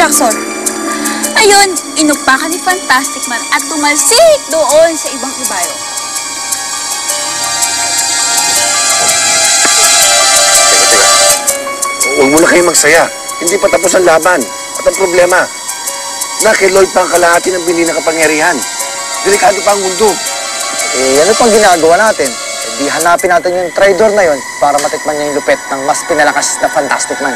Jackson. Ayun, inupakan ni Fantastic Man at tumalsik doon sa ibang ibayo. Teka. Huwag mo na kayo magsaya. Hindi pa tapos ang laban. At ang problema, na kay Lloyd pa ang kalahati ng binhi na kapangyarihan. Delikado pa ang mundo. Ano pang ginagawa natin? Di hanapin natin yung traidor na yon para matikman niya yung lupet ng mas pinalakas na Fantastic Man.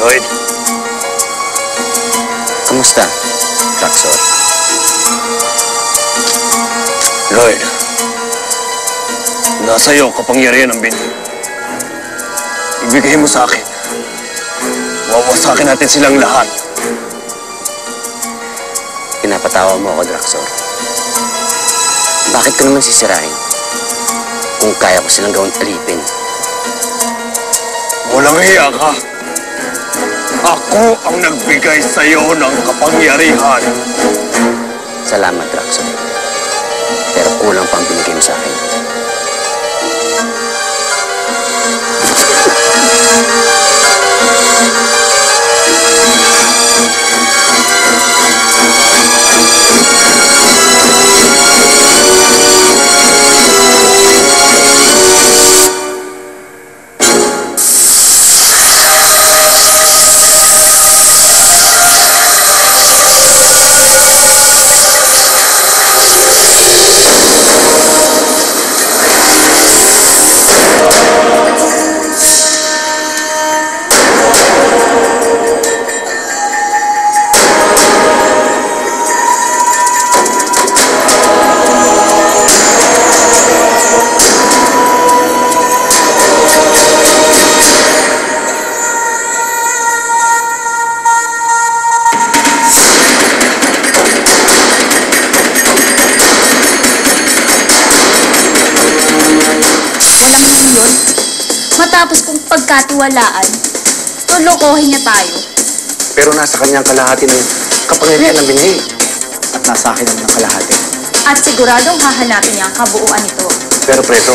Lloyd. Kamusta, Jackson? Lloyd. Nasa iyo ang kapangyarihan ng binhi. Ibigay mo sa akin. Wawasakin natin silang lahat. Pinapatawa mo ako, Draxor. Bakit ko naman sisirain kung kaya ko silang gawin alipin? Walang hiya ka. Ako ang nagbigay sa iyo ng kapangyarihan. Salamat, Draxor. Pero kulang pang binigay mo sa akin. Matapos kong pagkatiwalaan, tulokohin niya tayo. Pero nasa kanyang kalahati ng kapangyarihan ng binhi. At nasa akin naman ang kalahati. At siguradong hahanapin niya ang kabuuan nito. Pero preso,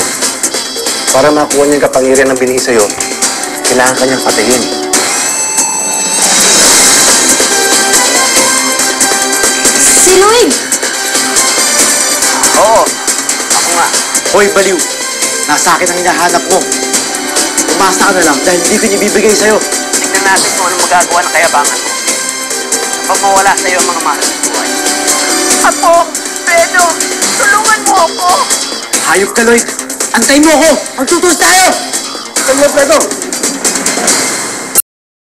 para makuha niya yung kapangyarihan ng binhi sa'yo, kailangan kanyang patayin. Si Lloyd! Oo, ako nga. Hoy, baliw. Nasa akin ang hinahanap mo. Umasa ka na lang dahil hindi ko ibibigay sa'yo. Tignan natin kung anong magagawa ng kayabangan mo. Kapag mawala sa'yo ang mga mahal ng buhay. Apo! Pedro! Tulungan mo ako! Hayop ka, Lloyd. Antayin mo ako! Magtutus tayo! Sa'yo, Pedro!